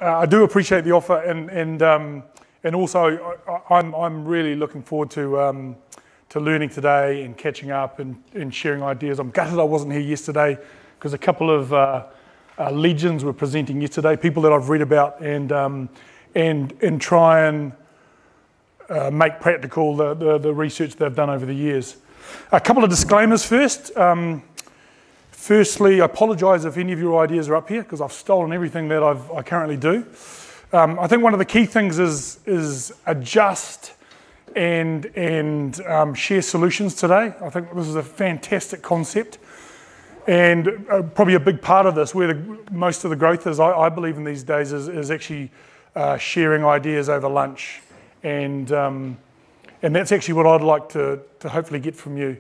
I do appreciate the offer, and also I'm really looking forward to learning today and catching up and sharing ideas. I'm gutted I wasn't here yesterday because a couple of legends were presenting yesterday, people that I've read about, and try and make practical the research they've done over the years. A couple of disclaimers first. Firstly, I apologise if any of your ideas are up here because I've stolen everything that I currently do. I think one of the key things is adjust and share solutions today. I think this is a fantastic concept, and probably a big part of this, where most of the growth is, I believe in these days, is actually sharing ideas over lunch, and that's actually what I'd like to hopefully get from you.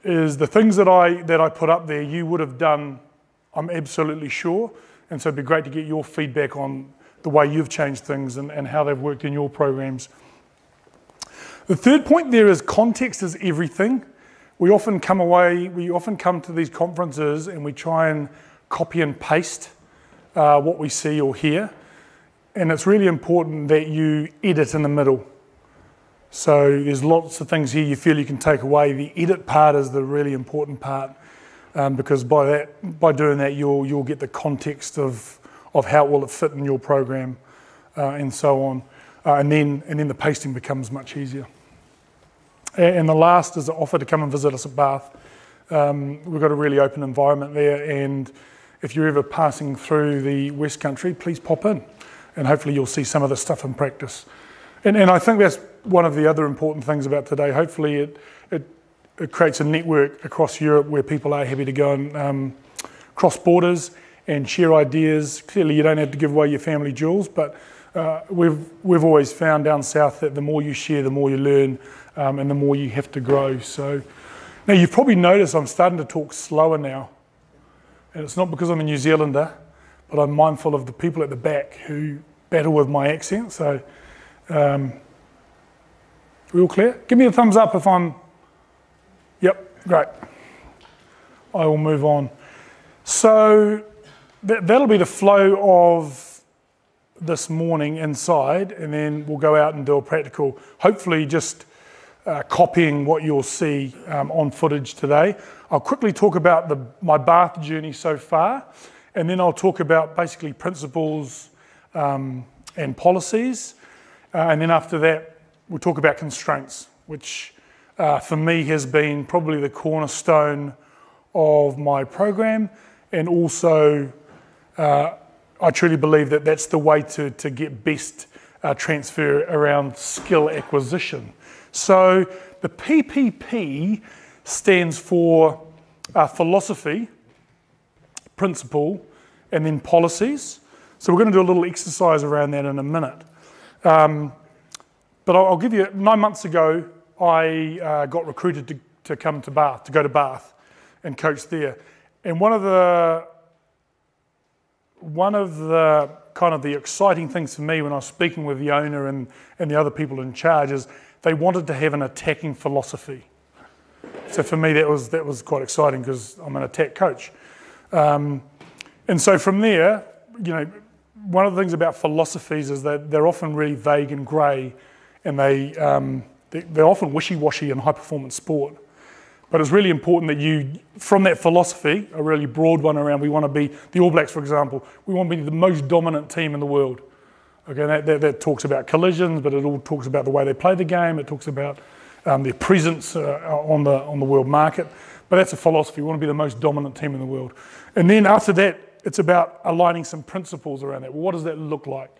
Is the things that I put up there you would have done, I'm absolutely sure, and so it'd be great to get your feedback on the way you've changed things and how they've worked in your programs. The third point there is context is everything. We often come to these conferences and we try and copy and paste what we see or hear, and it's really important that you edit in the middle. So there's lots of things here you feel you can take away. The edit part is the really important part, because by doing that you'll get the context of how will it fit in your program, and so on, and then the pasting becomes much easier. And the last is the offer to come and visit us at Bath. We've got a really open environment there, and if you're ever passing through the West Country, please pop in, and hopefully you'll see some of this stuff in practice. And I think that's one of the other important things about today. Hopefully it creates a network across Europe where people are happy to go and cross borders and share ideas. Clearly you don't have to give away your family jewels, but we've always found down south that the more you share, the more you learn, and the more you have to grow. So now you've probably noticed I'm starting to talk slower now, and it's not because I'm a New Zealander, but I'm mindful of the people at the back who battle with my accent. So we all clear? Give me a thumbs up if I'm... Yep, great. I will move on. So that'll be the flow of this morning inside, and then we'll go out and do a practical, hopefully just copying what you'll see on footage today. I'll quickly talk about my Bath journey so far, and then I'll talk about basically principles and policies. And then after that, we'll talk about constraints, which for me has been probably the cornerstone of my program. And also, I truly believe that that's the way to get best transfer around skill acquisition. So the PPP stands for philosophy, principle, and then policies. So we're going to do a little exercise around that in a minute. But I'll give you, 9 months ago, I got recruited to come to Bath, to go to Bath and coach there. And one of the kind of the exciting things for me when I was speaking with the owner and the other people in charge is they wanted to have an attacking philosophy. So for me, that was quite exciting because I'm an attack coach. And so from there, you know, one of the things about philosophies is that they're often really vague and grey, and they're often wishy-washy in high-performance sport. But it's really important that you, from that philosophy, a really broad one around, we want to be, the All Blacks, for example, we want to be the most dominant team in the world. Okay, that talks about collisions, but it all talks about the way they play the game. It talks about their presence on the world market. But that's a philosophy. We want to be the most dominant team in the world. And then after that, it's about aligning some principles around that. Well, what does that look like?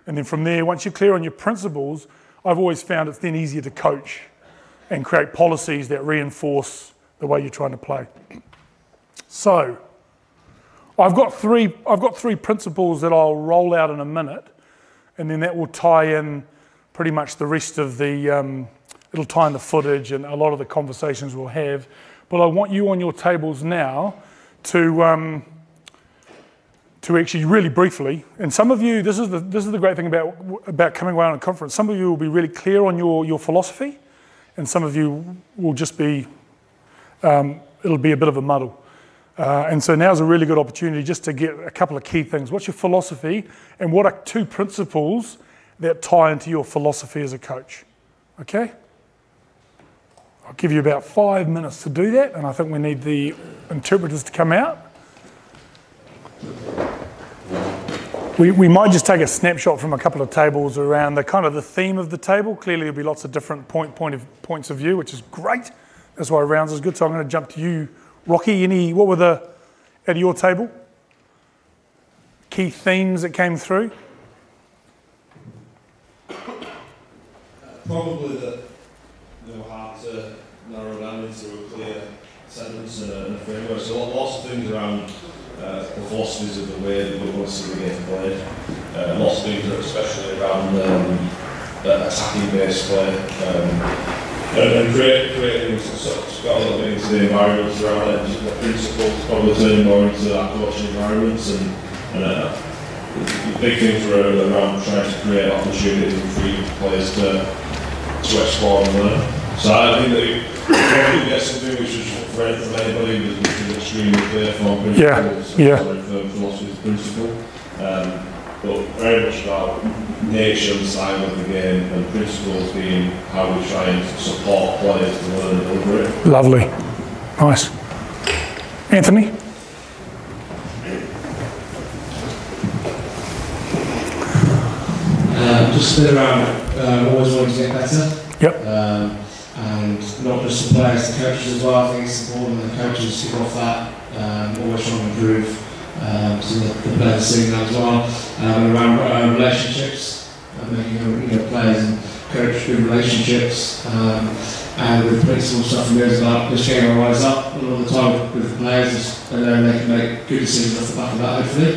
And then from there, once you're clear on your principles, I've always found it's then easier to coach and create policies that reinforce the way you're trying to play. So I've got three principles that I'll roll out in a minute, and then that will tie in pretty much the rest of the, it'll tie in the footage and a lot of the conversations we'll have. But I want you on your tables now to actually really briefly, and some of you, this is the great thing about coming around a conference, some of you will be really clear on your philosophy, and some of you will just be, it'll be a bit of a muddle. And so now's a really good opportunity just to get a couple of key things. What's your philosophy, and what are 2 principles that tie into your philosophy as a coach? Okay? I'll give you about 5 minutes to do that, and I think we need the interpreters to come out. We might just take a snapshot from a couple of tables around the kind of the theme of the table. Clearly there'll be lots of different points of view, which is great. That's why rounds is good. So I'm going to jump to you, Rocky. What were out of your table? Key themes that came through? Probably that they were hard to narrow down into a clear sentence and a framework. So lots of things around the philosophies of the way that we want to see the game played. Lots of things, especially around attacking-based play. And creating sort of got a little bit into the environments around it. The principles probably turning more into that coaching environments, and the big things were around trying to create opportunities and free players to explore and learn. So I think that you probably get something which is from anybody which is extremely clear from principles, from philosophy's principle. But very much about nature and style of the game, and principles being how we try and support players to learn and deliver it. Lovely. Nice. Anthony? Just a bit around always wanting to get better. Yep. And not just the players, the coaches as well. I think it's important that the coaches kick off that, always trying to improve. So the players seeing that as well. Around relationships, making players and coach good relationships, and with principal stuff and goes about just getting our eyes up all the time with the players, and then they can make good decisions off the back of that, hopefully.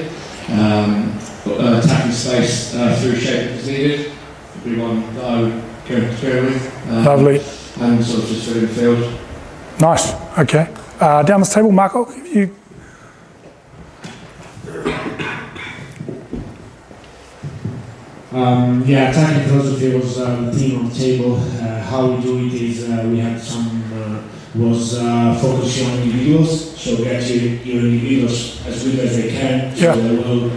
Attacking space through shape if needed would be one that I would go with. Lovely. And sort of just through the field. Nice. Okay. Down this table, Marco, if you. Attacking philosophy was the theme on the table. How we do it is we had focusing on individuals, so get your individuals as good as they can, so they will,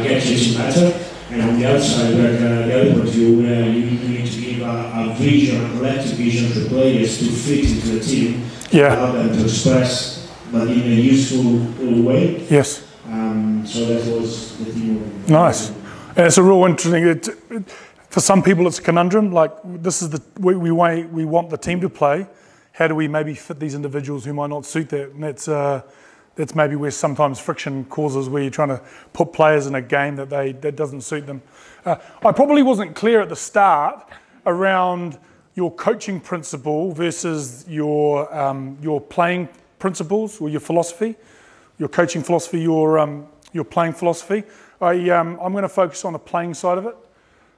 get you better. And on the other side, the other point of view, where you need to give a vision, a collective vision to the players to fit into the team, allow them to express, but in a useful way. Yes. So that was the theme. Nice. And it's a real interesting. For some people, it's a conundrum. Like this is the way we want the team to play. How do we maybe fit these individuals who might not suit that? And that's maybe where sometimes friction causes, where you're trying to put players in a game that doesn't suit them. I probably wasn't clear at the start around your coaching principle versus your playing principles or your philosophy, your coaching philosophy, your playing philosophy. I'm going to focus on the playing side of it,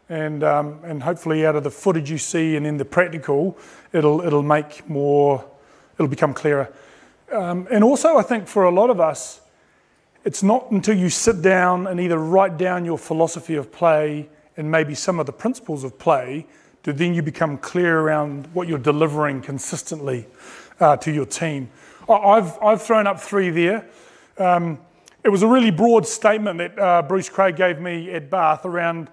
and hopefully out of the footage you see and in the practical, it'll become clearer. And also, I think for a lot of us, it's not until you sit down and either write down your philosophy of play and maybe some of the principles of play, do then you become clear around what you're delivering consistently to your team. I've thrown up 3 there. It was a really broad statement that Bruce Craig gave me at Bath around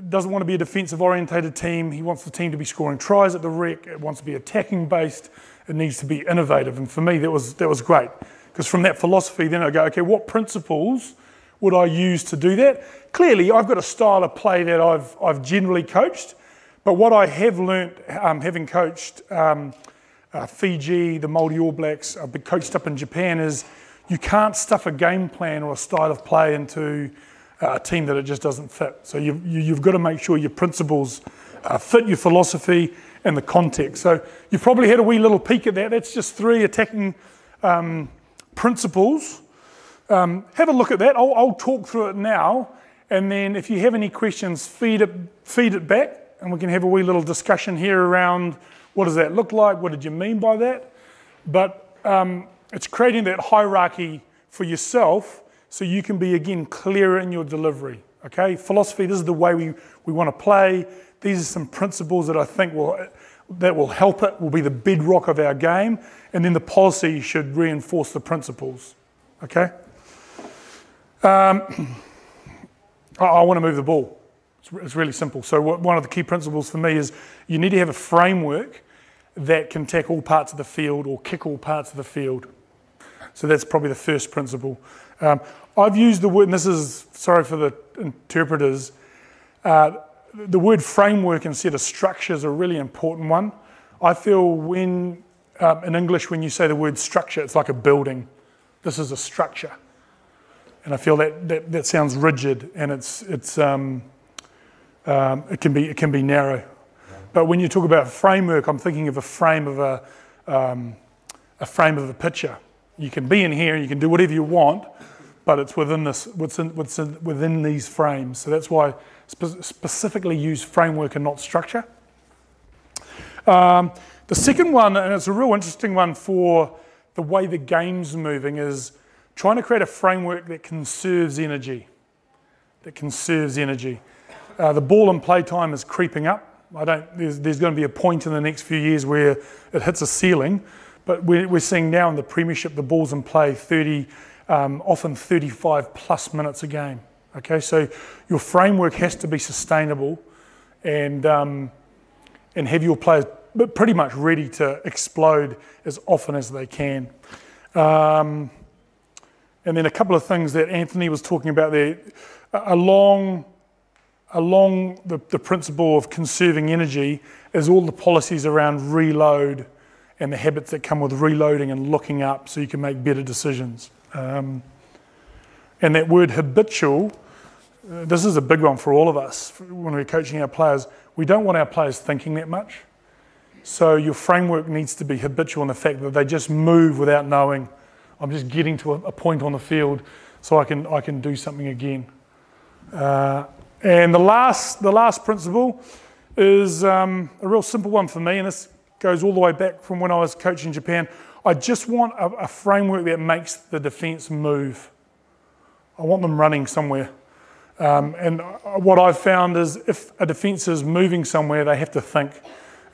doesn't want to be a defensive orientated team. He wants the team to be scoring tries at the rec. It wants to be attacking based. It needs to be innovative. And for me, that was great. Because from that philosophy, then I go, okay, what principles would I use to do that? Clearly, I've got a style of play that I've generally coached. But what I have learnt, having coached Fiji, the Māori All Blacks, I've been coached up in Japan, is you can't stuff a game plan or a style of play into a team that it just doesn't fit. So you've got to make sure your principles fit your philosophy and the context. So you've probably had a wee little peek at that. That's just 3 attacking principles. Have a look at that. I'll talk through it now, and then if you have any questions, feed it back, and we can have a wee little discussion here around what does that look like, what did you mean by that? But it's creating that hierarchy for yourself so you can be, again, clearer in your delivery, okay? Philosophy, this is the way we want to play. These are some principles that I think will that will help it, will be the bedrock of our game, and then the policy should reinforce the principles. Okay? I want to move the ball. It's really simple. So one of the key principles for me is you need to have a framework that can tackle all parts of the field or kick all parts of the field. So that's probably the first principle. I've used the word, and this is, sorry for the interpreters, the word framework instead of structure is a really important one. I feel when, in English, when you say the word structure, it's like a building. This is a structure. And I feel that sounds rigid, and it can be narrow. But when you talk about framework, I'm thinking of a frame of a picture. You can be in here, you can do whatever you want, but it's within within these frames. So that's why I specifically use framework and not structure. The second one, and it's a real interesting one for the way the game's moving, is trying to create a framework that conserves energy. The ball and play time is creeping up. There's going to be a point in the next few years where it hits a ceiling, but we're seeing now in the Premiership the balls in play 30, often 35 plus minutes a game. Okay, so your framework has to be sustainable and have your players pretty much ready to explode as often as they can. And then a couple of things that Anthony was talking about there, along the principle of conserving energy is all the policies around reload and the habits that come with reloading and looking up so you can make better decisions. And that word habitual, this is a big one for all of us when we're coaching our players. We don't want our players thinking that much. So your framework needs to be habitual in the fact that they just move without knowing, I'm just getting to a point on the field so I can do something again. And the last principle is a real simple one for me, and this goes all the way back from when I was coaching Japan. I just want a framework that makes the defence move. I want them running somewhere. And what I've found is if a defence is moving somewhere, they have to think.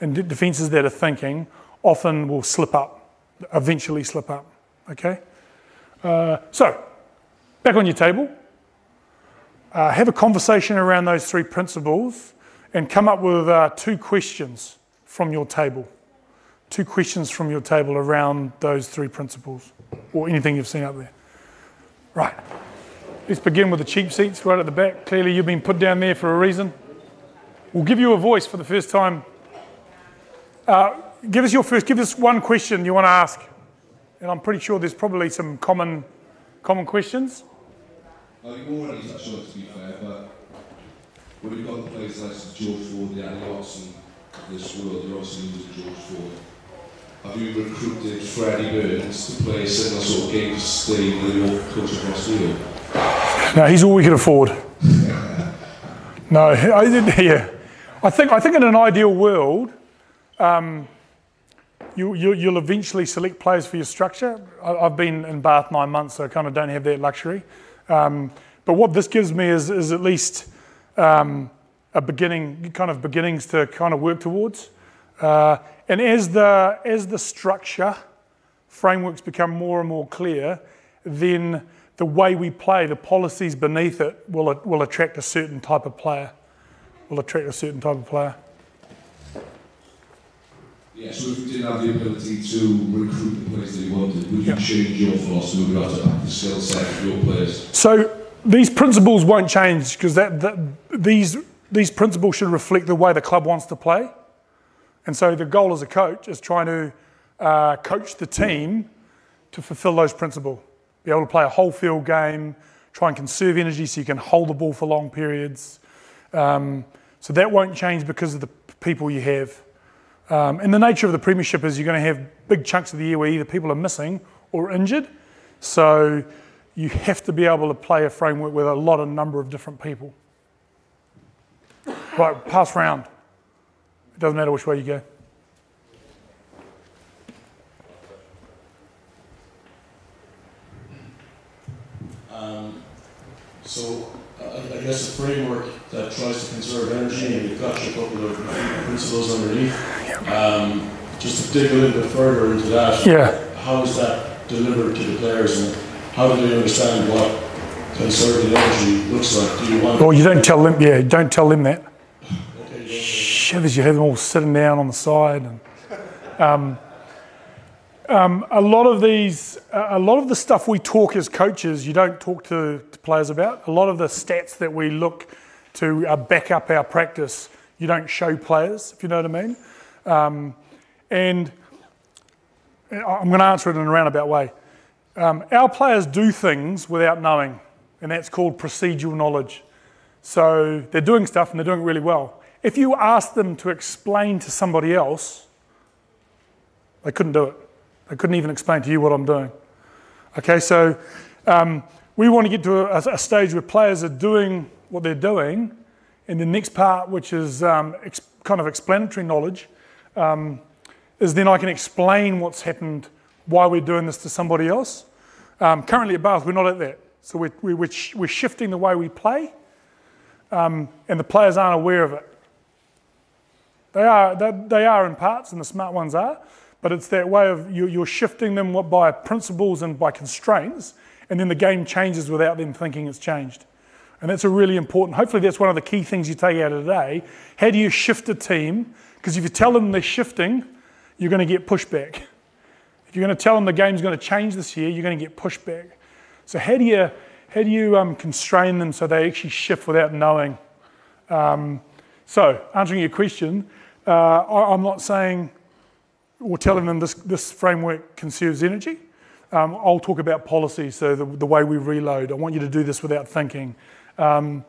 And defences that are thinking often will slip up, eventually slip up. Okay? So, back on your table. Have a conversation around those three principles and come up with 2 questions from your table. 2 questions from your table around those 3 principles or anything you've seen up there. Right. Let's begin with the cheap seats right at the back. Clearly you've been put down there for a reason. We'll give you a voice for the first time. Give us one question you want to ask. And I'm pretty sure there's probably some common questions. You've already touched on it, to be fair, but when you've got the players like George Ford, the Andy Watson of this world, you're obviously losing George Ford. Have you recruited Freddie Burns to play a similar sort of game to stay with your coach across the field? No, he's all we can afford. No, I didn't hear. I think in an ideal world, you'll eventually select players for your structure. I've been in Bath 9 months, so I kind of don't have that luxury. But what this gives me is at least beginnings to kind of work towards. And as the structure frameworks become more and more clear, then the way we play, the policies beneath it, will attract a certain type of player. Yeah, so if you didn't have the ability to recruit the players that you wanted, would you change your philosophy? Would you have to back the skill set of your players? So these principles won't change because these principles should reflect the way the club wants to play. And so the goal as a coach is trying to coach the team to fulfill those principles. Be able to play a whole field game, try and conserve energy so you can hold the ball for long periods. So that won't change because of the people you have. And the nature of the Premiership is you're going to have big chunks of the year where either people are missing or injured. So you have to be able to play a framework with a number of different people. Right, pass round. It doesn't matter which way you go. So I guess a framework that tries to conserve energy, and you've got a couple of principles underneath. Just to dig a little bit further into that, how is that delivered to the players, and how do they understand what conserving energy looks like? Do you want? Well, you don't tell them. Yeah, don't tell them that. Okay, Shivers, you have them all sitting down on the side, and a lot of the stuff we talk as coaches, you don't talk to players about. A lot of the stats that we look to back up our practice, you don't show players, if you know what I mean. And I'm going to answer it in a roundabout way. Our players do things without knowing, and that's called procedural knowledge. So they're doing stuff and they're doing it really well. If you ask them to explain to somebody else, they couldn't do it. They couldn't even explain to you what I'm doing. Okay, so we want to get to a stage where players are doing what they're doing, and the next part, which is kind of explanatory knowledge, is then I can explain what's happened, why we're doing this to somebody else. Currently at Bath, we're not at that. So we're shifting the way we play, and the players aren't aware of it. They are in parts, and the smart ones are, but it's that way of you're shifting them by principles and by constraints, and then the game changes without them thinking it's changed. And that's a really important, hopefully that's one of the key things you take out of today. How do you shift a team? Because if you tell them they're shifting, you're going to get pushback. If you're going to tell them the game's going to change this year, you're going to get pushback. So how do you constrain them so they actually shift without knowing? So answering your question, I'm not saying or telling them this framework conserves energy. I'll talk about policy, so the way we reload. I want you to do this without thinking. And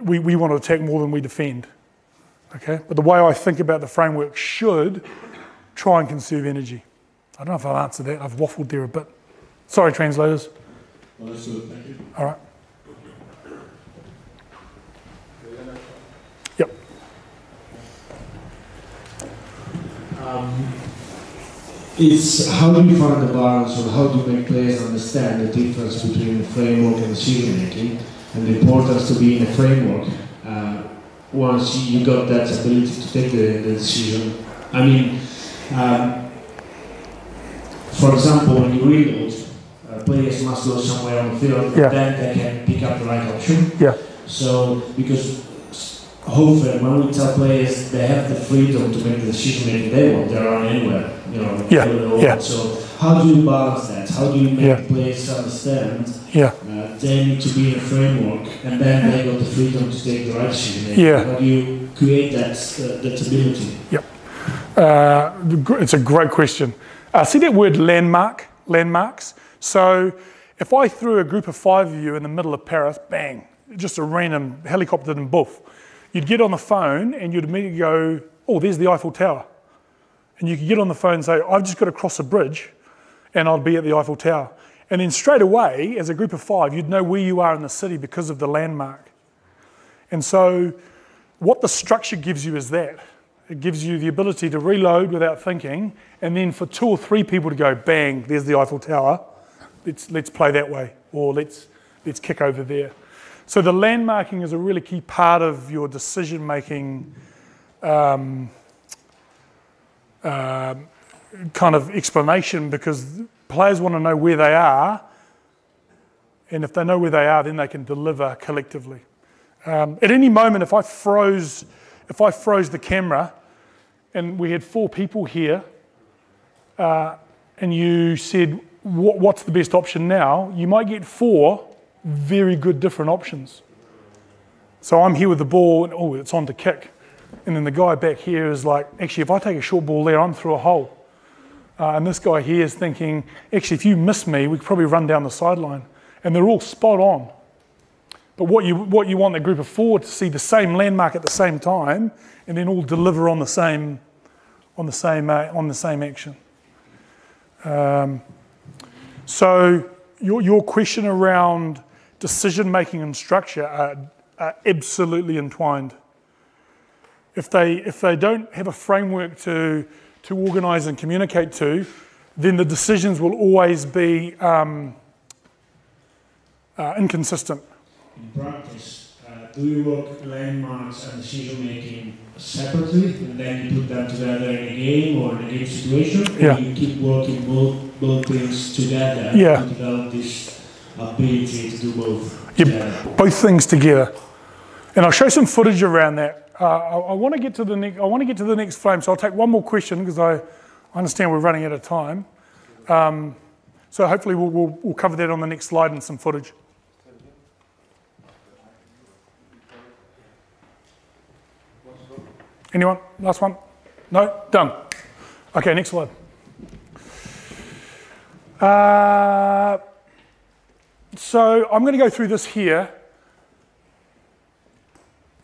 we want to attack more than we defend. Okay? But the way I think about the framework should try and conserve energy. I don't know if I've answered that. I've waffled there a bit. Sorry, translators. Well, that's good. Thank you. All right. Yep. It's how do you find the balance, or how do you make players understand the difference between the framework and decision making, and the importance to be in a framework once you got that ability to take the decision? I mean, for example, when you reload, players must go somewhere on the field, then they can pick up the right option. Yeah. So, because hopefully when we tell players they have the freedom to make the decision making they want, they're on anywhere, you know. Yeah. So how do you balance that? How do you make the players understand they need to be in a framework, and then they got the freedom to take the right decision making? How do you create that ability? It's a great question. See that word landmarks? So if I threw a group of 5 of you in the middle of Paris, bang, just a random helicopter and boof, you'd get on the phone and you'd immediately go, oh, there's the Eiffel Tower. And you could get on the phone and say, I've just got to cross a bridge and I'll be at the Eiffel Tower. And then straight away, as a group of 5, you'd know where you are in the city because of the landmark. And so what the structure gives you is that. It gives you the ability to reload without thinking, and then for 2 or 3 people to go, bang, there's the Eiffel Tower. Let's play that way, or let's kick over there. So the landmarking is a really key part of your decision-making kind of explanation, because players want to know where they are, and if they know where they are, then they can deliver collectively. At any moment, if I froze the camera and we had 4 people here, and you said, what's the best option now? You might get 4 very good different options. So I'm here with the ball, and oh, it's on to kick. And then the guy back here is like, actually, if I take a short ball there, I'm through a hole. And this guy here is thinking, actually, if you miss me, we could probably run down the sideline. And they're all spot on. But what you want the group of 4 to see the same landmark at the same time, and then all deliver on the same action. So your question around decision making and structure are absolutely entwined. If they don't have a framework to organise and communicate to, then the decisions will always be inconsistent. in practice, do you work landmarks and decision making separately, and then you put them together in a game or in a game situation, or you keep working both things together to develop this ability to do both together? Both things together. And I'll show some footage around that. I want to get to the next. I want to get to the next frame, so I'll take one more question because I understand we're running out of time. So hopefully we'll cover that on the next slide and some footage. Anyone? Last one? No? Done. Okay, next slide. So I'm going to go through this here,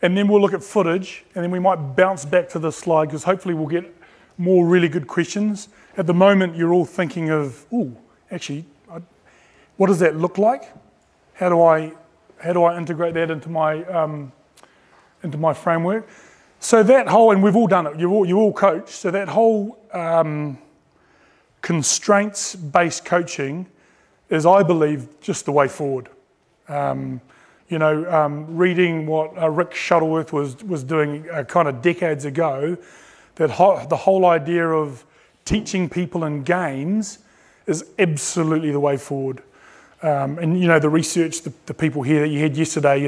and then we'll look at footage, and then we might bounce back to this slide because hopefully we'll get more really good questions. At the moment, you're all thinking of, actually, what does that look like? How do I integrate that into my framework? So that whole, and we've all done it. You all coach. So that whole constraints-based coaching is, I believe, just the way forward. Reading what Rick Shuttleworth was doing kind of decades ago, that the whole idea of teaching people in games is absolutely the way forward. And the research, the people here that you had yesterday,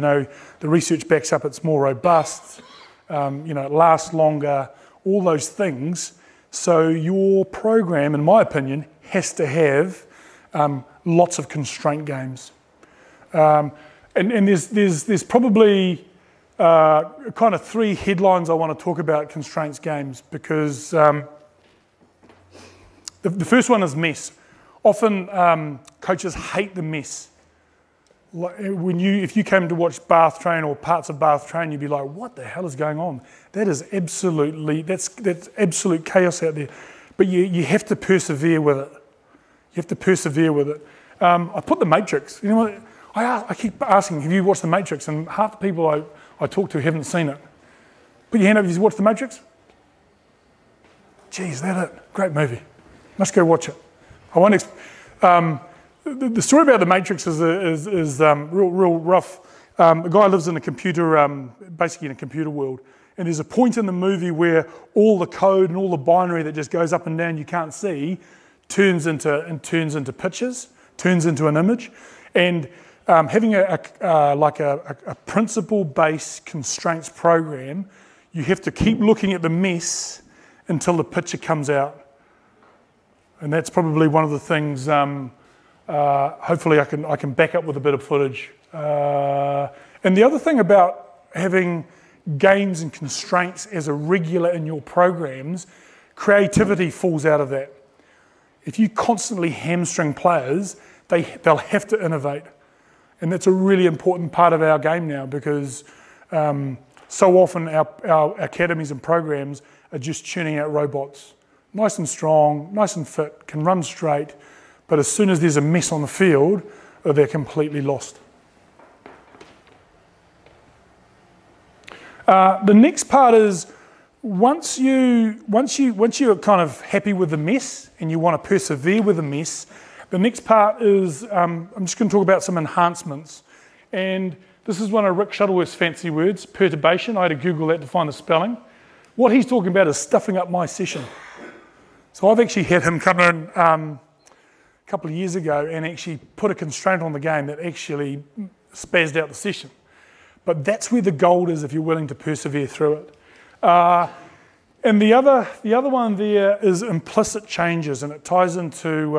the research backs up it's more robust, it lasts longer, all those things. So your program, in my opinion, has to have lots of constraint games. And there's probably kind of three headlines I want to talk about constraints games, because the first one is mess. Often coaches hate the mess. If you came to watch Bath Train or parts of Bath Train, you'd be like, what the hell is going on? That's absolute chaos out there. But you have to persevere with it. You have to persevere with it. I put The Matrix. You know what? I keep asking, have you watched The Matrix? And half the people I talk to haven't seen it. Put your hand up if you've watched The Matrix. Geez, that it? Great movie. Must go watch it. I won't. The story about The Matrix is real rough. The guy lives in a computer, basically in a computer world, and there's a point in the movie where all the code and all the binary that just goes up and down you can't see turns into pictures, turns into an image, and having a principle-based constraints program, you have to keep looking at the mess until the picture comes out. And that's probably one of the things, hopefully I can back up with a bit of footage. And the other thing about having games and constraints as a regular in your programs, creativity falls out of that. If you constantly hamstring players, they'll have to innovate. And that's a really important part of our game now, because so often our academies and programs are just churning out robots. Nice and strong, nice and fit, can run straight, but as soon as there's a mess on the field, they're completely lost. The next part is once you're kind of happy with the mess and you want to persevere with the mess, the next part is I'm just going to talk about some enhancements. And this is one of Rick Shuttleworth's fancy words, perturbation. I had to Google that to find the spelling. What he's talking about is stuffing up my session. So I've actually had him come in a couple of years ago and actually put a constraint on the game that actually spazzed out the session. But that's where the gold is if you're willing to persevere through it. And the other one there is implicit changes, and it ties into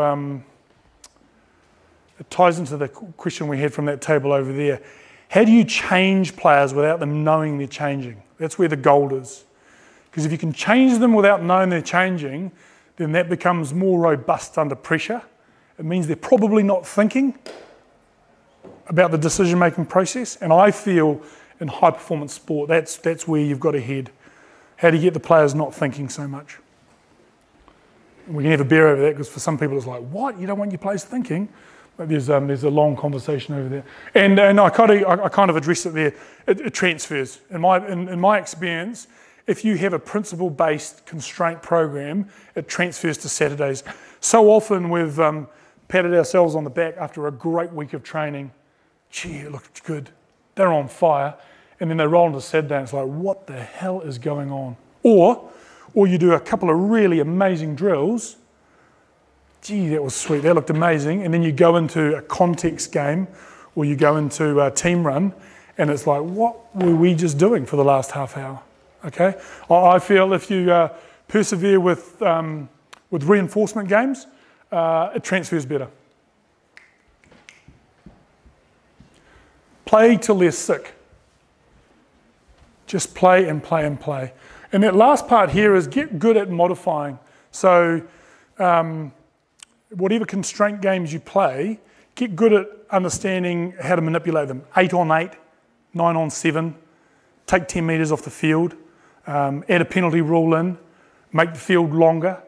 the question we had from that table over there. How do you change players without them knowing they're changing? That's where the gold is. Because if you can change them without knowing they're changing, then that becomes more robust under pressure. It means they're probably not thinking about the decision-making process. And I feel in high-performance sport, that's where you've got to head. How do you get the players not thinking so much? And we can have a beer over that, because for some people it's like, what? You don't want your players thinking? But there's a long conversation over there. And I kind of addressed it there. It transfers. In my experience, if you have a principle-based constraint program, it transfers to Saturdays. So often we've patted ourselves on the back after a great week of training. Gee, it looked good. they're on fire, and then they roll into sit down. It's like, what the hell is going on? Or you do a couple of really amazing drills. Gee, that was sweet, that looked amazing. And then you go into a context game, or you go into a team run, and it's like, what were we just doing for the last half hour? Okay, I feel if you persevere with reinforcement games, it transfers better. Play till they're sick. Just play and play and play. And that last part here is get good at modifying. So whatever constraint games you play, get good at understanding how to manipulate them. 8 on 8, 9 on 7, take 10 metres off the field, add a penalty rule in, make the field longer,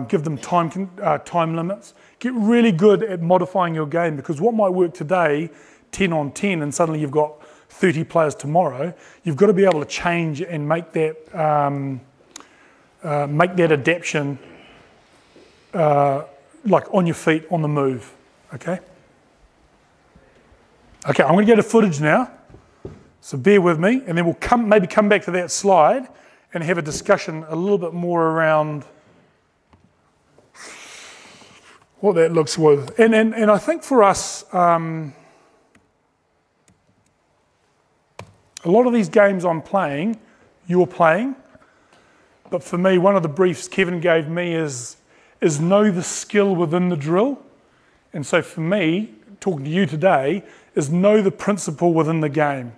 give them time limits. Get really good at modifying your game, because what might work today, 10 on 10, and suddenly you've got 30 players tomorrow, you've got to be able to change and make that adaptation like on your feet, on the move, okay? Okay, I'm going to go to footage now, so bear with me, and then we'll maybe come back to that slide and have a discussion a little bit more around what that looks like. And I think for us, a lot of these games I'm playing, you're playing, but for me, one of the briefs Kevin gave me is know the skill within the drill. And so for me, talking to you today, is know the principle within the game,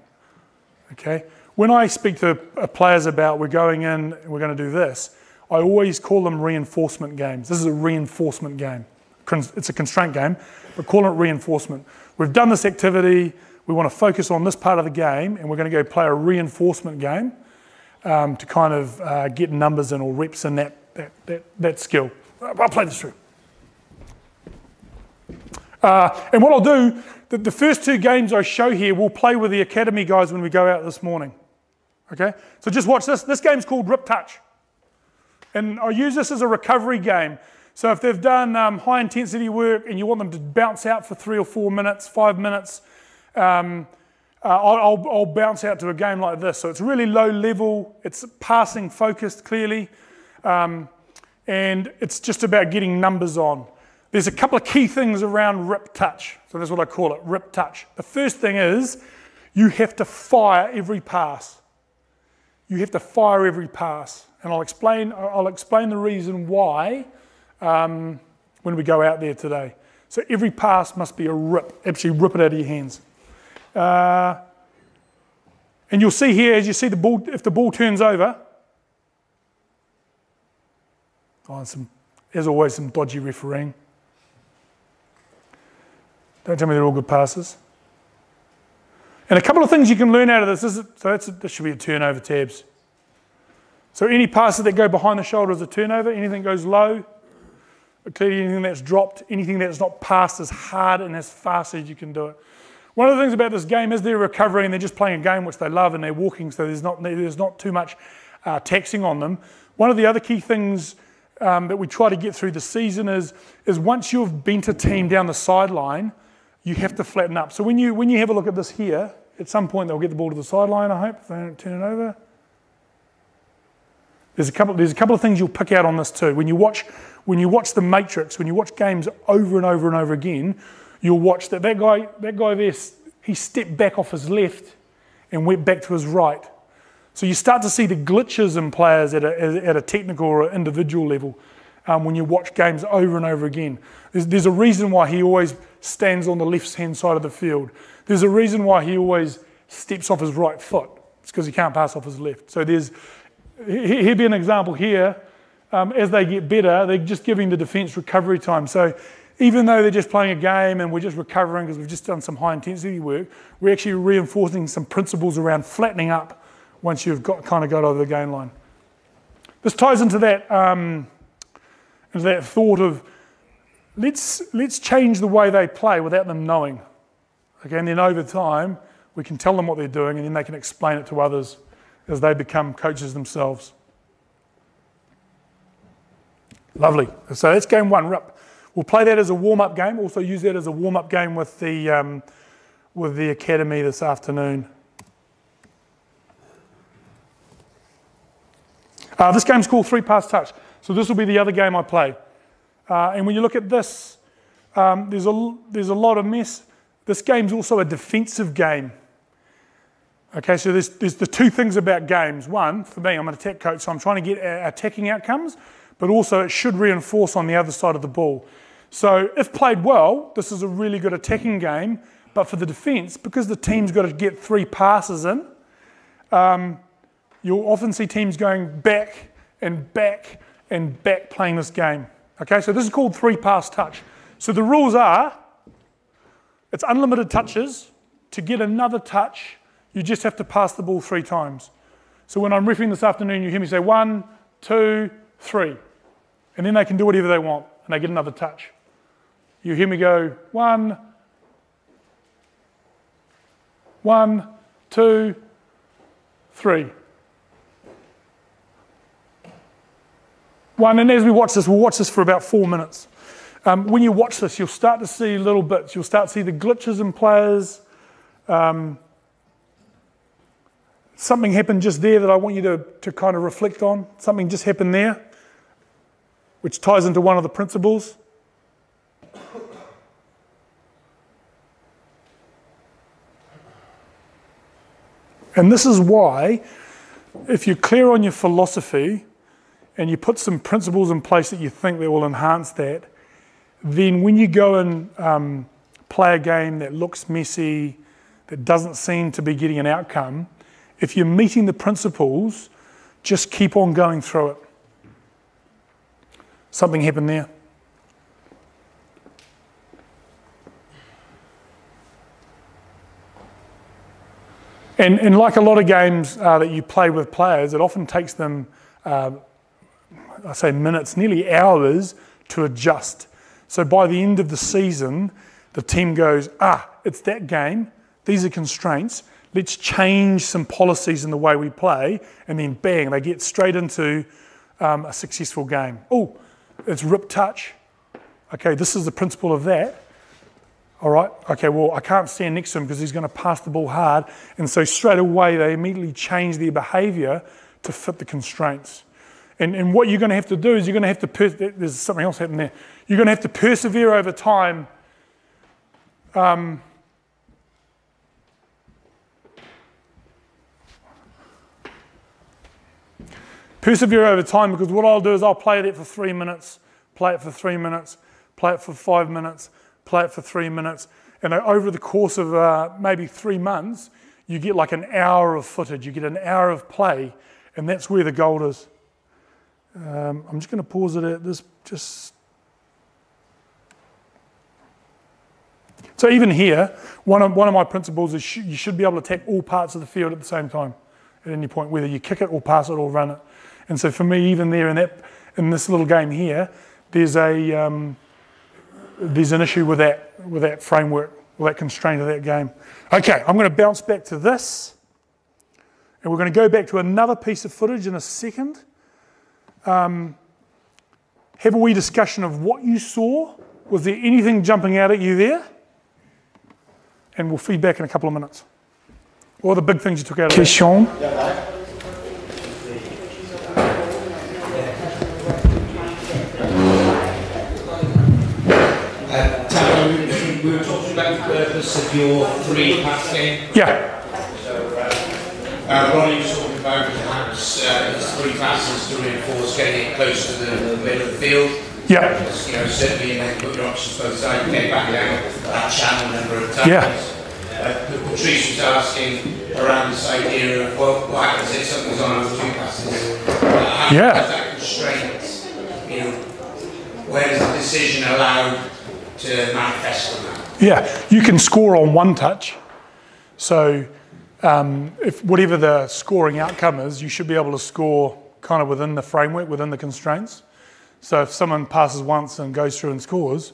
okay? When I speak to players about we're going in and we're going to do this, I always call them reinforcement games. This is a reinforcement game. It's a constraint game, but call it reinforcement. We've done this activity, we want to focus on this part of the game, and we're going to go play a reinforcement game to kind of get numbers in or reps in that skill. I'll play this through. And what I'll do, the first 2 games I show here, we'll play with the academy guys when we go out this morning. Okay? So just watch this. This game's called Rip Touch. And I use this as a recovery game. So if they've done high intensity work and you want them to bounce out for 3 or 4 minutes, 5 minutes, I'll bounce out to a game like this. So it's really low level, it's passing focused clearly, and it's just about getting numbers on. There's a couple of key things around rip touch. So that's what I call it, rip touch. The first thing is you have to fire every pass. You have to fire every pass. And I'll explain the reason why when we go out there today. So every pass must be a rip, absolutely rip it out of your hands. And you'll see here, as you see the ball, if the ball turns over, as always, some dodgy refereeing. Don't tell me they're all good passes. And a couple of things you can learn out of this. This should be a turnover tabs. So any passes that go behind the shoulder is a turnover. Anything goes low, clearly anything that's dropped, anything that's not passed as hard and as fast as you can do it. One of the things about this game is they're recovering and they're just playing a game which they love and they're walking, so there's not too much taxing on them. One of the other key things that we try to get through the season is once you've bent a team down the sideline, you have to flatten up. So when you have a look at this here, at some point they'll get the ball to the sideline, I hope, if they don't turn it over. There's a couple of things you'll pick out on this too. When you watch the Matrix, when you watch games over and over and over again, you'll watch that guy there, he stepped back off his left and went back to his right. So you start to see the glitches in players at a technical or individual level when you watch games over and over again. There's a reason why he always stands on the left-hand side of the field. There's a reason why he always steps off his right foot. It's because he can't pass off his left. So here'd be an example here. As they get better, they're just giving the defence recovery time. So even though they're just playing a game and we're just recovering because we've just done some high-intensity work, we're actually reinforcing some principles around flattening up once you've kind of got over the gain line. This ties into that thought of let's change the way they play without them knowing. Okay, and then over time, we can tell them what they're doing and then they can explain it to others as they become coaches themselves. Lovely. So that's game 1, rip. We'll play that as a warm-up game, also use that as a warm-up game with the with the academy this afternoon. This game's called 3-pass touch. So this will be the other game I play. And when you look at this, there's a lot of mess. This game's also a defensive game. Okay, so there's the two things about games. One, for me, I'm an attack coach, so I'm trying to get attacking outcomes, but also it should reinforce on the other side of the ball. So if played well, this is a really good attacking game, but for the defence, because the team's got to get 3 passes in, you'll often see teams going back and back and back playing this game. Okay, so this is called 3-pass touch. So the rules are, it's unlimited touches. To get another touch, you just have to pass the ball 3 times. So when I'm riffing this afternoon, you hear me say 1, 2, 3. And then they can do whatever they want, and they get another touch. You hear me go 1, 2, 3. 1, and as we watch this, we'll watch this for about 4 minutes. When you watch this, you'll start to see little bits. You'll start to see the glitches in players. Something happened just there that I want you to kind of reflect on. Something just happened there, which ties into one of the principles. And this is why, if you're clear on your philosophy and you put some principles in place that you think that will enhance that, then when you go and play a game that looks messy, that doesn't seem to be getting an outcome, if you're meeting the principles, just keep on going through it. Something happened there. And like a lot of games that you play with players, it often takes them, I say minutes, nearly hours to adjust. So by the end of the season, the team goes, it's that game, these are constraints, let's change some policies in the way we play, and then bang, they get straight into a successful game. Oh, it's rip touch. Okay, this is the principle of that. All right, okay, well, I can't stand next to him because he's going to pass the ball hard. And so straight away, they immediately change their behaviour to fit the constraints. And what you're going to have to do is you're going to have to, there's something else happening there. You're going to have to persevere over time. Persevere over time, because what I'll do is I'll play it for 3 minutes, play it for 3 minutes, play it for 5 minutes, play it for 3 minutes, and over the course of maybe 3 months, you get like an hour of footage, you get an hour of play, and that's where the gold is. I'm just going to pause it at this, So even here, one of my principles is you should be able to attack all parts of the field at the same time, at any point, whether you kick it or pass it or run it. And so for me, even there in this little game here, there's an issue with that framework, with that constraint of that game. Okay, I'm going to bounce back to this, and we're going to go back to another piece of footage in a second. Have a wee discussion of what you saw. Was there anything jumping out at you there? And we'll feed back in a couple of minutes. What are the big things you took out of Question. We were talking about the purpose of your 3-pass game. Yeah. Ronnie was talking about perhaps it's 3 passes to reinforce getting it close to the middle of the field. Yeah. Just, certainly, and then put your options both sides, get back down that channel number of times. Yeah. Patrice was asking around this idea of what happens if something's on over 2 passes. How does that constraint, where is the decision allowed to manifest on that? Yeah, you can score on 1 touch. So if whatever the scoring outcome is, you should be able to score kind of within the framework, within the constraints. So if someone passes once and goes through and scores,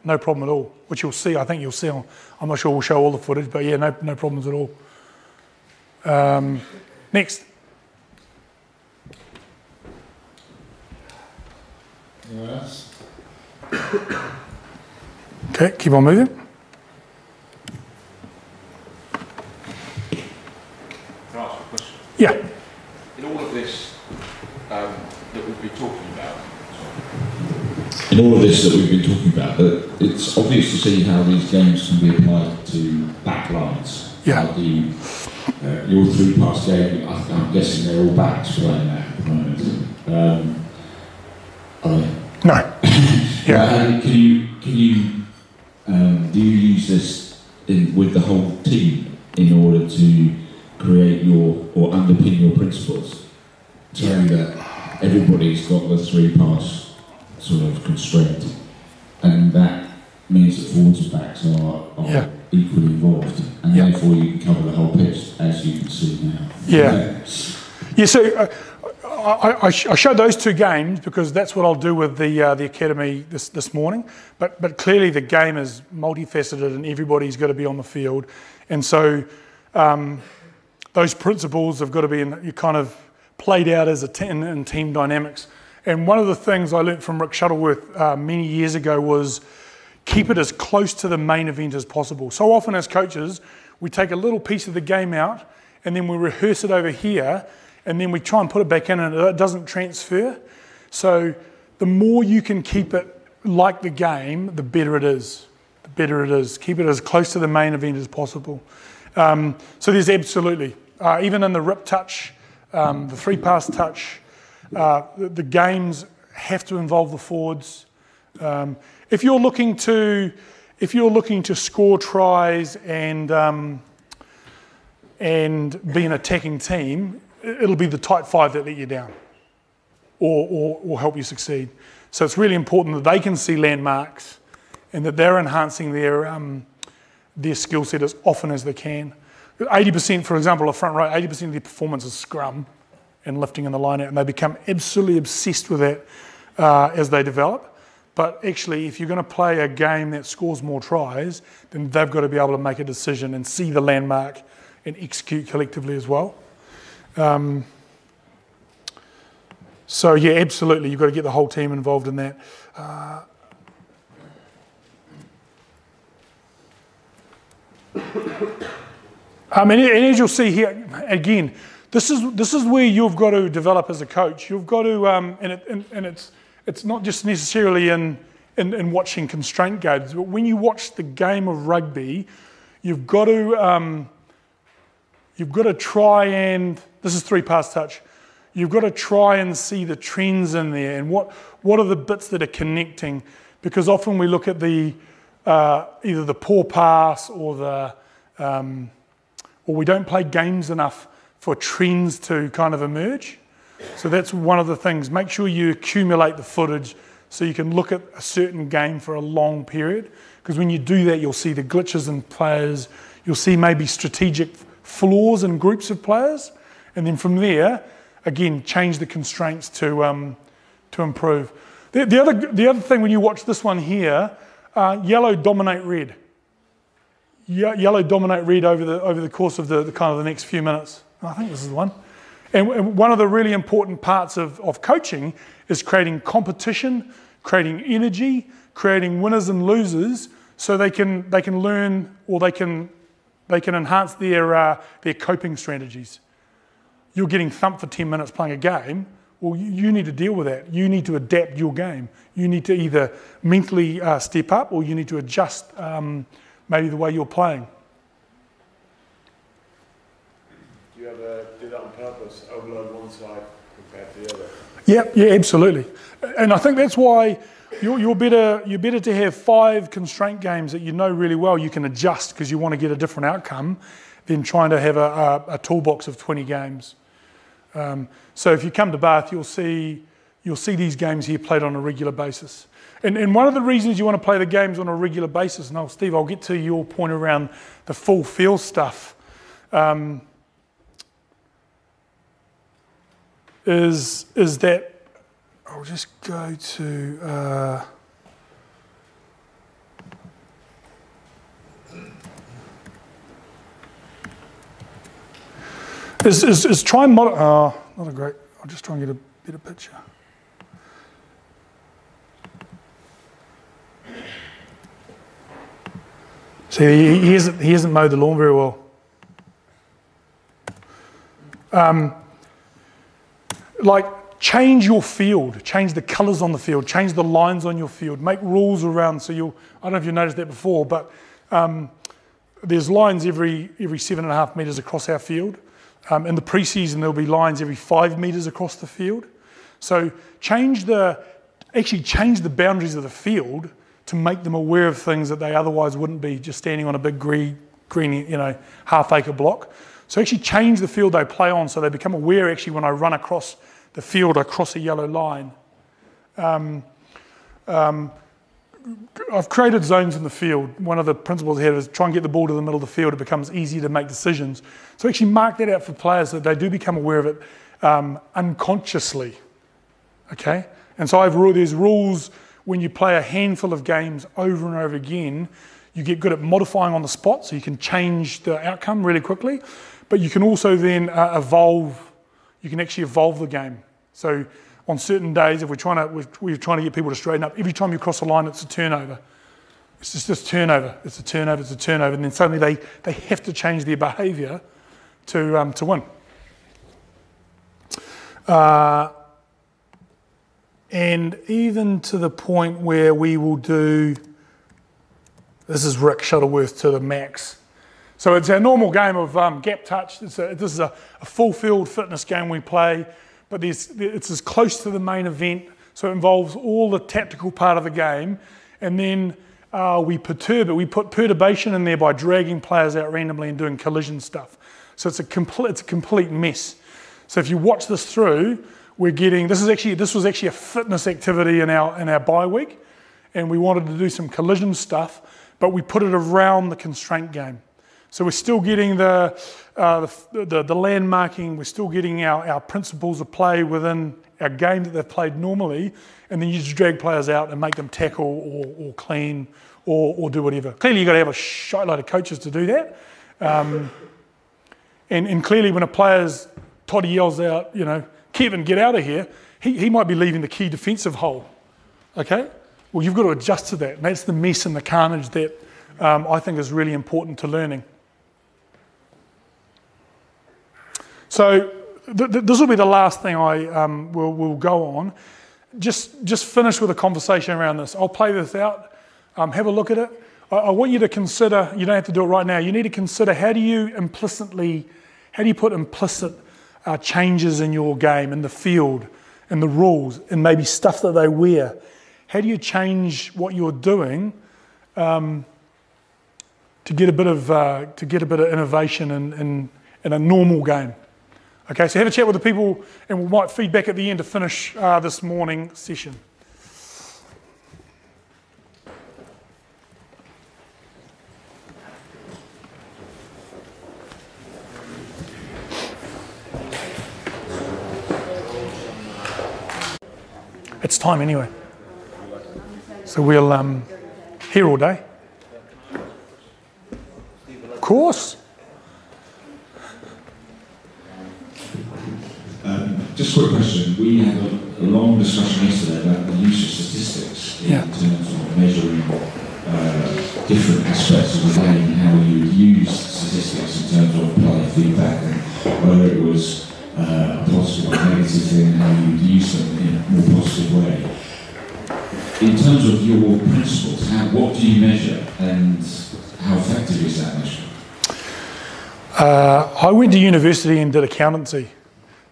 no problem at all, which you'll see, I think you'll see, I'm not sure we'll show all the footage, but yeah, no problems at all. Next. Yes. Okay, keep on moving. Can I ask a question? Yeah. In all of this that we've been talking about, in all of this that we've been talking about, it's obvious to see how these games can be applied to backlines. Yeah. Your 3-pass game, I'm guessing they're all backs playing that at the moment. No. Yeah. Can you do you use this with the whole team in order to create or underpin your principles? So that everybody's got the 3-pass sort of constraint, and that means that forwards and backs are equally involved, and therefore you can cover the whole pitch, as you can see now. Yeah, so I showed those 2 games because that's what I'll do with the academy this morning. But clearly the game is multifaceted and everybody's got to be on the field, and so those principles have got to be kind of played out as in team dynamics. And one of the things I learnt from Rick Shuttleworth many years ago was keep it as close to the main event as possible. So often as coaches, we take a little piece of the game out and then we rehearse it over here, and then we try and put it back in and it doesn't transfer. So the more you can keep it like the game, the better it is. The better it is. Keep it as close to the main event as possible. So there's absolutely, even in the rip touch, the 3-pass touch, the games have to involve the forwards. If you're looking to score tries and be an attacking team, it'll be the tight 5 that let you down, or help you succeed. So it's really important that they can see landmarks and that they're enhancing their skill set as often as they can. 80%, for example, a front row, 80% of their performance is scrum and lifting in the line out, and they become absolutely obsessed with that as they develop. But actually, if you're going to play a game that scores more tries, then they've got to be able to make a decision and see the landmark and execute collectively as well. So yeah, absolutely, you've got to get the whole team involved in that. And as you'll see here, again, this is where you've got to develop as a coach. You've got to, and it's not just necessarily in watching constraint games, but when you watch the game of rugby, you've got to try and, this is 3-pass touch, you've got to try and see the trends in there and what are the bits that are connecting, because often we look at the either the poor pass or we don't play games enough for trends to kind of emerge. So that's one of the things. Make sure you accumulate the footage so you can look at a certain game for a long period, because when you do that, you'll see the glitches in players, you'll see maybe strategic flaws in groups of players, and then from there, again, change the constraints to improve. The other thing when you watch this one here, yellow dominate red. Yellow dominate red over the course of the kind of the next few minutes. I think this is the one. And one of the really important parts of coaching is creating competition, creating energy, creating winners and losers, so they can learn, or they can enhance their coping strategies. You're getting thumped for 10 minutes playing a game. Well, you need to deal with that. You need to adapt your game. You need to either mentally step up, or you need to adjust maybe the way you're playing. Do you ever do that on purpose, overload one side compared to the other? Yeah, absolutely. And I think that's why you're better to have 5 constraint games that you know really well you can adjust because you want to get a different outcome, than trying to have a toolbox of 20 games. So if you come to Bath, you'll see these games here played on a regular basis. And one of the reasons you want to play the games on a regular basis, and Steve, I'll get to your point around the full field stuff, is that, I'll just go to, is try and not a great, I'll just try and get a better picture. See, he hasn't mowed the lawn very well. Like, change your field, change the colours on the field, change the lines on your field, make rules around. So I don't know if you've noticed that before, but there's lines every 7.5 metres across our field. In the pre-season, there'll be lines every 5 metres across the field. So actually change the boundaries of the field to make them aware of things that they otherwise wouldn't be, just standing on a big green, half-acre block. So actually change the field they play on so they become aware, actually, when I run across the field, I cross a yellow line. I've created zones in the field. One of the principles here is try and get the ball to the middle of the field. It becomes easier to make decisions. So actually mark that out for players that they do become aware of it unconsciously. Okay? And so there's rules when you play a handful of games over and over again. You get good at modifying on the spot, so you can change the outcome really quickly. But you can also then evolve. You can actually evolve the game. So on certain days, if we're trying to get people to straighten up, every time you cross a line, it's a turnover. It's just this turnover. It's a turnover. It's a turnover, and then suddenly they have to change their behaviour to win. And even to the point where we will do. This is Rick Shuttleworth to the max. So it's our normal game of gap touch. This is a full field fitness game we play, but it's as close to the main event, so it involves all the tactical part of the game, and then we perturb it. We put perturbation in there by dragging players out randomly and doing collision stuff. So it's a complete mess. So if you watch this through, we're getting this was actually a fitness activity in our bye week, and we wanted to do some collision stuff, but we put it around the constraint game. So we're still getting the landmarking, we're still getting our principles of play within our game that they've played normally, and then you just drag players out and make them tackle or clean or do whatever. Clearly you've got to have a shitload of coaches to do that. And clearly when a player's, Toddy yells out, Kevin, get out of here, he might be leaving the key defensive hole, okay? Well, you've got to adjust to that, and that's the mess and the carnage that I think is really important to learning. So this will be the last thing I will go on. Just finish with a conversation around this. I'll play this out, have a look at it. I want you to consider, you don't have to do it right now, you need to consider how do you put implicit changes in your game, in the field, in the rules, and maybe stuff that they wear. How do you change what you're doing to get a bit of innovation in a normal game? Okay, so have a chat with the people, and we might feedback at the end to finish this morning session. It's time anyway. So we'll here all day. Of course. Just a quick question. We had a long discussion yesterday about the use of statistics in terms of measuring different aspects of the game, how you use statistics in terms of player feedback, and whether it was a positive or negative thing, how you use them in a more positive way. In terms of your principles, what do you measure, and how effective is that measure? I went to university and did accountancy.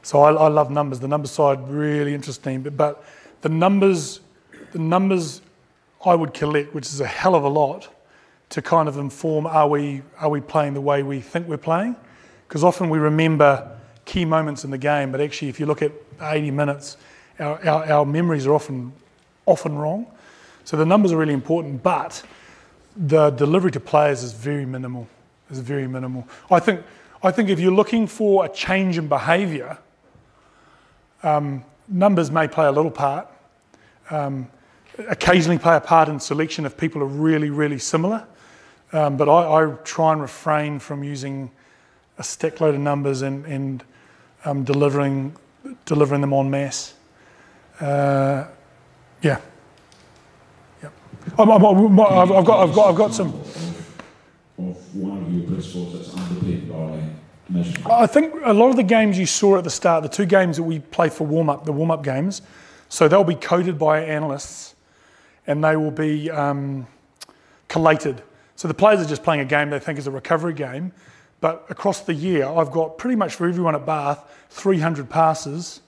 So I love numbers. The number side really interesting, but the numbers I would collect, which is a hell of a lot, to kind of inform are we playing the way we think we're playing? Because often we remember key moments in the game, but actually if you look at 80 minutes, our memories are often wrong. So the numbers are really important, but the delivery to players is very minimal. I think if you're looking for a change in behaviour, numbers may play a little part, occasionally play a part in selection if people are really, really similar. But I try and refrain from using a stack load of numbers and delivering them en masse. Yeah. I've got some. Of one of your principles that's underpinned by measurement? I think a lot of the games you saw at the start, the 2 games that we play for warm-up, the warm-up games, so they'll be coded by analysts and they will be collated. So the players are just playing a game they think is a recovery game, but across the year, I've got pretty much for everyone at Bath, 300 passes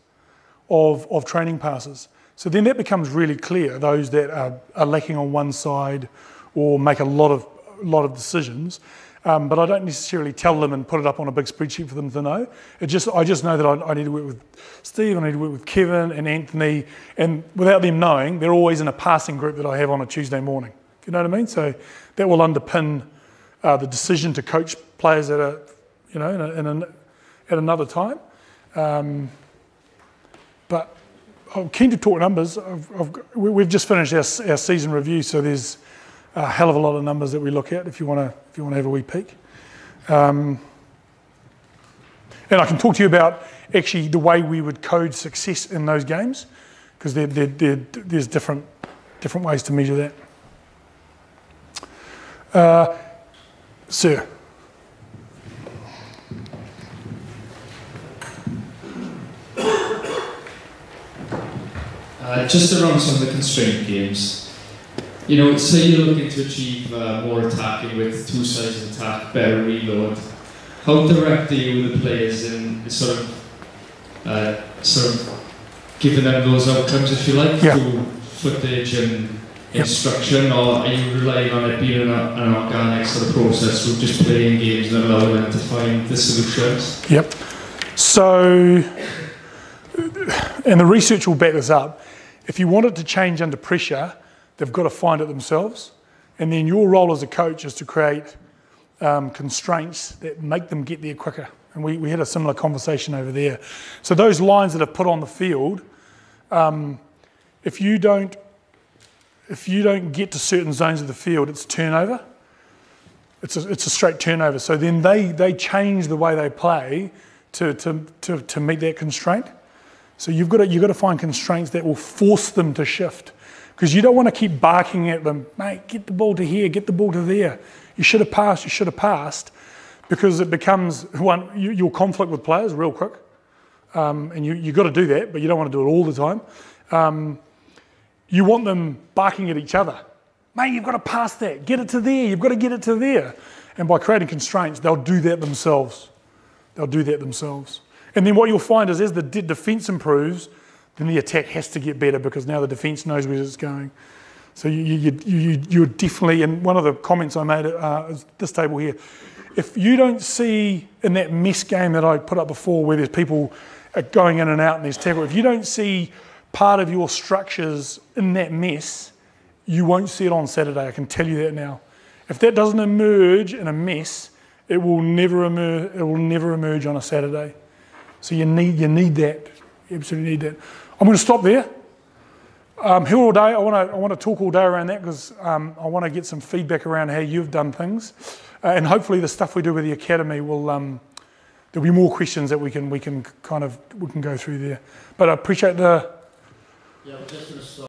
of training passes. So then that becomes really clear, those that are lacking on one side or make a lot of decisions. But I don't necessarily tell them and put it up on a big spreadsheet for them to know. I just know that I need to work with Steve, I need to work with Kevin and Anthony, and without them knowing, they're always in a passing group that I have on a Tuesday morning. You know what I mean? So that will underpin the decision to coach players at another time. But I'm keen to talk numbers. We've just finished our season review, so there's a hell of a lot of numbers that we look at if you want to have a wee peek. And I can talk to you about actually the way we would code success in those games, because there's different ways to measure that. Sir. Just around some of the constraint games, you know, say you're looking to achieve more attacking with 2 sides of attack, better reload. How direct are you with the players in sort of giving them those outcomes, if you like, through footage and instruction, or are you relying on it being an organic sort of process with just playing games and allowing them to find the solutions? Yep. So, and the research will back this up. If you want it to change under pressure, they've got to find it themselves. And then your role as a coach is to create constraints that make them get there quicker. And we had a similar conversation over there. So those lines that are put on the field, if you don't get to certain zones of the field, it's turnover. It's a straight turnover. So then they change the way they play to meet that constraint. So you've got to find constraints that will force them to shift, because you don't want to keep barking at them, mate, get the ball to here, get the ball to there. You should have passed, because it becomes you'll conflict with players real quick, and you've got to do that, but you don't want to do it all the time. You want them barking at each other, mate, you've got to pass that, get it to there, you've got to get it to there. And by creating constraints, they'll do that themselves. And then what you'll find is as the defence improves, then the attack has to get better, because now the defence knows where it's going. So you're definitely, and one of the comments I made at this table here, if you don't see in that mess game that I put up before, where there's people going in and out and there's tackle, if you don't see part of your structures in that mess, you won't see it on Saturday, I can tell you that now. If that doesn't emerge in a mess, it will never emerge on a Saturday. So you need that. You absolutely need that. I'm going to stop there. Here all day. I want to talk all day around that, because I want to get some feedback around how you've done things, and hopefully the stuff we do with the academy will. There'll be more questions that we can go through there. But I appreciate the. Yeah, we're just going to stop.